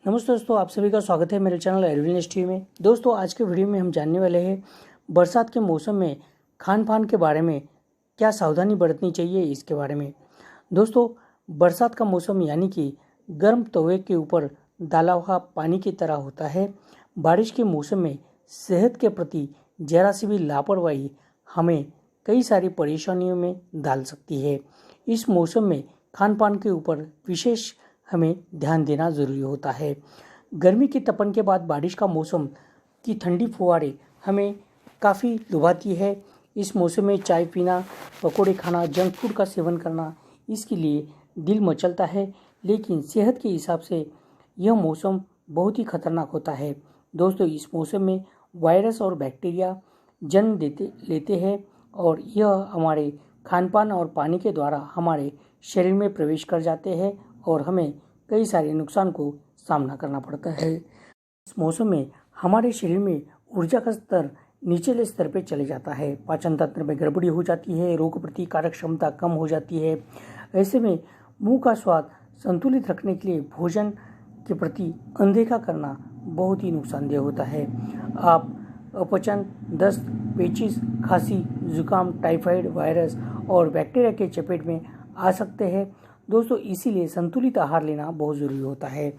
नमस्ते दोस्तों, आप सभी का स्वागत है मेरे चैनल एडविन टीवी में। दोस्तों, आज के वीडियो में हम जानने वाले हैं बरसात के मौसम में खान पान के बारे में क्या सावधानी बरतनी चाहिए इसके बारे में। दोस्तों, बरसात का मौसम यानी कि गर्म तवे के ऊपर डाला हुआ पानी की तरह होता है। बारिश के मौसम में सेहत के प्रति जरा सी भी लापरवाही हमें कई सारी परेशानियों में डाल सकती है। इस मौसम में खान पान के ऊपर विशेष हमें ध्यान देना ज़रूरी होता है। गर्मी की तपन के बाद बारिश का मौसम की ठंडी फुहारें हमें काफ़ी लुभाती है। इस मौसम में चाय पीना, पकौड़े खाना, जंक फूड का सेवन करना इसके लिए दिल मचलता है, लेकिन सेहत के हिसाब से यह मौसम बहुत ही खतरनाक होता है। दोस्तों, इस मौसम में वायरस और बैक्टीरिया जन्म लेते हैं और यह हमारे खान पान और पानी के द्वारा हमारे शरीर में प्रवेश कर जाते हैं और हमें कई सारे नुकसान को सामना करना पड़ता है। इस मौसम में हमारे शरीर में ऊर्जा का स्तर निचले स्तर पर चले जाता है, पाचन तंत्र में गड़बड़ी हो जाती है, रोग प्रतिकारक क्षमता कम हो जाती है। ऐसे में मुंह का स्वाद संतुलित रखने के लिए भोजन के प्रति अनदेखा करना बहुत ही नुकसानदेह होता है। आप अपचन, दस्त, पेचिश, खांसी, जुकाम, टाइफाइड, वायरस और बैक्टीरिया के चपेट में आ सकते हैं। दोस्तों, इसीलिए संतुलित आहार लेना बहुत ज़रूरी होता है।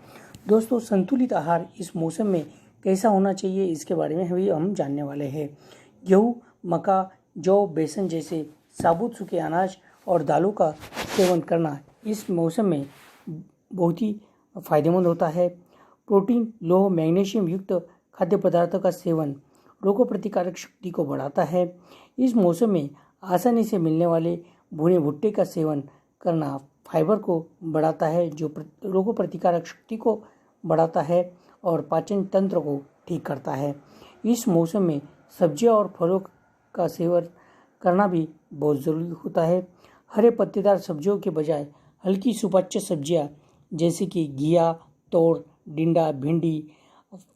दोस्तों, संतुलित आहार इस मौसम में कैसा होना चाहिए इसके बारे में भी हम जानने वाले हैं। गेहूँ, मक्का, जौ, बेसन जैसे साबुत सूखे अनाज और दालों का सेवन करना इस मौसम में बहुत ही फायदेमंद होता है। प्रोटीन, लौह, मैग्नीशियम युक्त खाद्य पदार्थों का सेवन रोग प्रतिकारक शक्ति को बढ़ाता है। इस मौसम में आसानी से मिलने वाले भुने भुट्टे का सेवन करना फाइबर को बढ़ाता है, जो रोग प्रतिकारक शक्ति को बढ़ाता है और पाचन तंत्र को ठीक करता है। इस मौसम में सब्जियां और फलों का सेवन करना भी बहुत ज़रूरी होता है। हरे पत्तेदार सब्जियों के बजाय हल्की सुपाच्य सब्जियां जैसे कि घिया, तोर, डिंडा, भिंडी,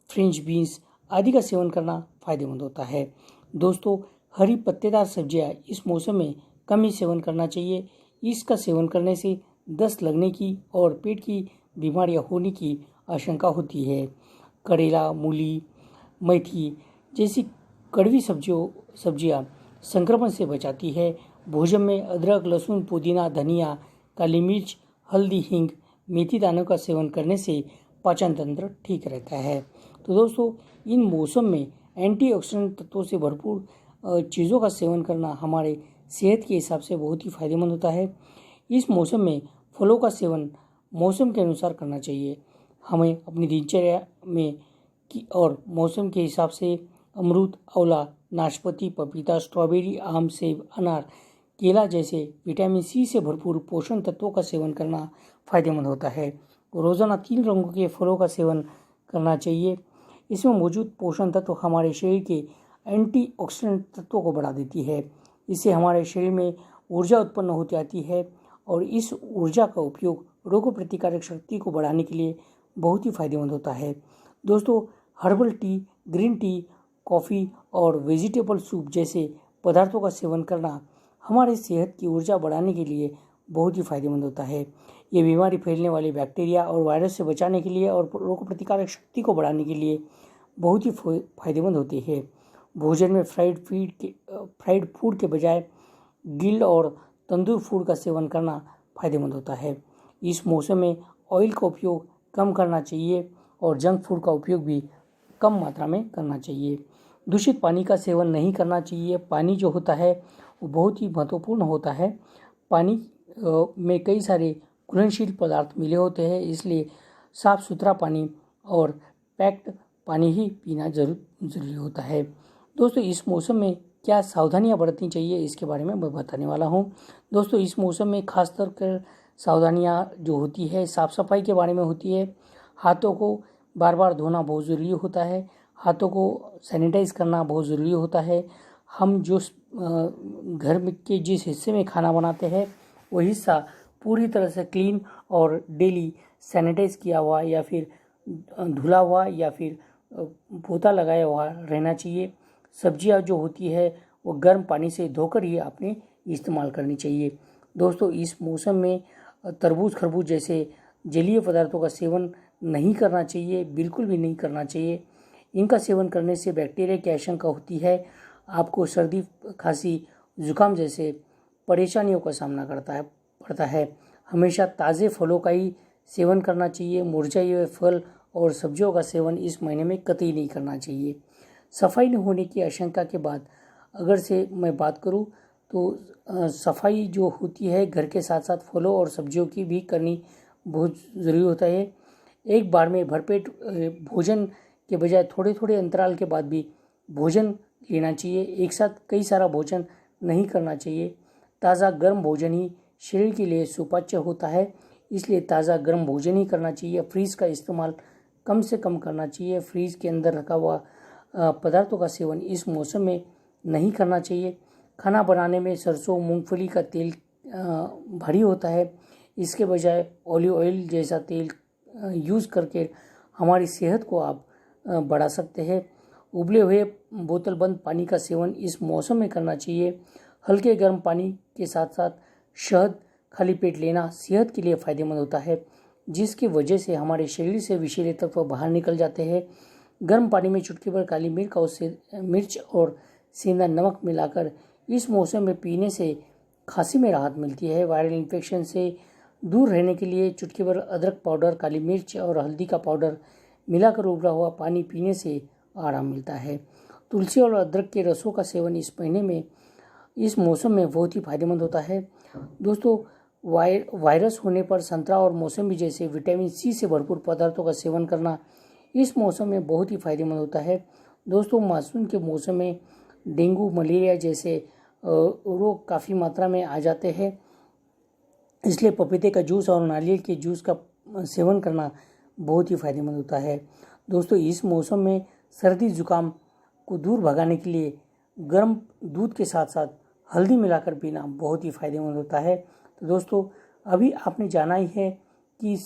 फ्रेंच बीन्स आदि का सेवन करना फायदेमंद होता है। दोस्तों, हरी पत्तेदार सब्जियां इस मौसम में कम ही सेवन करना चाहिए। इसका सेवन करने से दस्त लगने की और पेट की बीमारियां होने की आशंका होती है। करेला, मूली, मेथी जैसी कड़वी सब्जियां संक्रमण से बचाती है। भोजन में अदरक, लहसुन, पुदीना, धनिया, काली मिर्च, हल्दी, हींग, मेथी दानों का सेवन करने से पाचन तंत्र ठीक रहता है। तो दोस्तों, इन मौसम में एंटीऑक्सीडेंट तत्वों से भरपूर चीज़ों का सेवन करना हमारे सेहत के हिसाब से बहुत ही फायदेमंद होता है। इस मौसम में फलों का सेवन मौसम के अनुसार करना चाहिए। हमें अपनी दिनचर्या में और मौसम के हिसाब से अमरूद, आंवला, नाशपाती, पपीता, स्ट्रॉबेरी, आम, सेब, अनार, केला जैसे विटामिन सी से भरपूर पोषण तत्वों का सेवन करना फायदेमंद होता है। रोज़ाना 3 रंगों के फलों का सेवन करना चाहिए। इसमें मौजूद पोषण तत्व हमारे शरीर के एंटीऑक्सीडेंट तत्वों को बढ़ा देती है। इससे हमारे शरीर में ऊर्जा उत्पन्न होती आती है और इस ऊर्जा का उपयोग रोग प्रतिकारक शक्ति को बढ़ाने के लिए बहुत ही फायदेमंद होता है। दोस्तों, herbal tea, green tea, coffee और वेजिटेबल सूप जैसे पदार्थों का सेवन करना हमारे सेहत की ऊर्जा बढ़ाने के लिए बहुत ही फायदेमंद होता है। ये बीमारी फैलने वाले बैक्टीरिया और वायरस से बचाने के लिए और रोग प्रतिकारक शक्ति को बढ़ाने के लिए बहुत ही फायदेमंद होती है। भोजन में फ्राइड फूड के बजाय ग्रिल्ड और तंदूर फूड का सेवन करना फायदेमंद होता है। इस मौसम में ऑयल का उपयोग कम करना चाहिए और जंक फूड का उपयोग भी कम मात्रा में करना चाहिए। दूषित पानी का सेवन नहीं करना चाहिए। पानी जो होता है वो बहुत ही महत्वपूर्ण होता है। पानी में कई सारे घुलनशील पदार्थ मिले होते हैं, इसलिए साफ़ सुथरा पानी और पैक्ड पानी ही पीना ज़रूरी होता है। दोस्तों, इस मौसम में क्या सावधानियां बरतनी चाहिए इसके बारे में मैं बताने वाला हूं। दोस्तों, इस मौसम में खासतौर कर सावधानियां जो होती है साफ़ सफाई के बारे में होती है। हाथों को बार बार धोना बहुत ज़रूरी होता है। हाथों को सैनिटाइज करना बहुत ज़रूरी होता है। हम जो घर में के जिस हिस्से में खाना बनाते हैं वो हिस्सा पूरी तरह से क्लीन और डेली सैनिटाइज किया हुआ या फिर धुला हुआ या फिर पोता लगाया हुआ रहना चाहिए। सब्जियां जो होती है वो गर्म पानी से धोकर ही आपने इस्तेमाल करनी चाहिए। दोस्तों, इस मौसम में तरबूज, खरबूज जैसे जलीय पदार्थों का सेवन नहीं करना चाहिए, बिल्कुल भी नहीं करना चाहिए। इनका सेवन करने से बैक्टीरिया की आशंका होती है, आपको सर्दी, खांसी, जुकाम जैसे परेशानियों का सामना पड़ता है। हमेशा ताज़े फलों का ही सेवन करना चाहिए। मुरझाए हुए फल और सब्जियों का सेवन इस महीने में कतई नहीं करना चाहिए। सफाई न होने की आशंका के बाद अगर से मैं बात करूं तो सफाई जो होती है घर के साथ साथ फलों और सब्जियों की भी करनी बहुत ज़रूरी होता है। एक बार में भरपेट भोजन के बजाय थोड़े थोड़े अंतराल के बाद भी भोजन लेना चाहिए। एक साथ कई सारा भोजन नहीं करना चाहिए। ताज़ा गर्म भोजन ही शरीर के लिए सुपाच्य होता है, इसलिए ताज़ा गर्म भोजन ही करना चाहिए। फ्रीज का इस्तेमाल कम से कम करना चाहिए। फ्रीज के अंदर रखा हुआ पदार्थों का सेवन इस मौसम में नहीं करना चाहिए। खाना बनाने में सरसों, मूंगफली का तेल भारी होता है, इसके बजाय ऑलिव ऑयल जैसा तेल यूज़ करके हमारी सेहत को आप बढ़ा सकते हैं। उबले हुए बोतल बंद पानी का सेवन इस मौसम में करना चाहिए। हल्के गर्म पानी के साथ साथ शहद खाली पेट लेना सेहत के लिए फ़ायदेमंद होता है, जिसकी वजह से हमारे शरीर से विषैले तत्व बाहर निकल जाते हैं। गर्म पानी में चुटकी भर काली मिर्च और सेंधा नमक मिलाकर इस मौसम में पीने से खांसी में राहत मिलती है। वायरल इन्फेक्शन से दूर रहने के लिए चुटकी भर अदरक पाउडर, काली मिर्च और हल्दी का पाउडर मिलाकर उबला हुआ पानी पीने से आराम मिलता है। तुलसी और अदरक के रसों का सेवन इस मौसम में बहुत ही फायदेमंद होता है। दोस्तों, वायरस होने पर संतरा और मौसमी जैसे विटामिन सी से भरपूर पदार्थों का सेवन करना इस मौसम में बहुत ही फायदेमंद होता है। दोस्तों, मानसून के मौसम में डेंगू, मलेरिया जैसे रोग काफ़ी मात्रा में आ जाते हैं, इसलिए पपीते का जूस और नारियल के जूस का सेवन करना बहुत ही फायदेमंद होता है। दोस्तों, इस मौसम में सर्दी जुकाम को दूर भगाने के लिए गर्म दूध के साथ साथ हल्दी मिलाकर पीना बहुत ही फायदेमंद होता है। तो दोस्तों, अभी आपने जाना ही है कि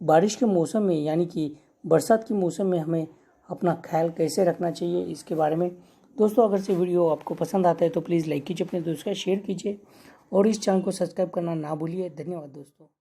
बारिश के मौसम में यानी कि बरसात के मौसम में हमें अपना ख्याल कैसे रखना चाहिए इसके बारे में। दोस्तों, अगर से वीडियो आपको पसंद आता है तो प्लीज़ लाइक कीजिए, अपने दोस्तों का शेयर कीजिए और इस चैनल को सब्सक्राइब करना ना भूलिए। धन्यवाद दोस्तों।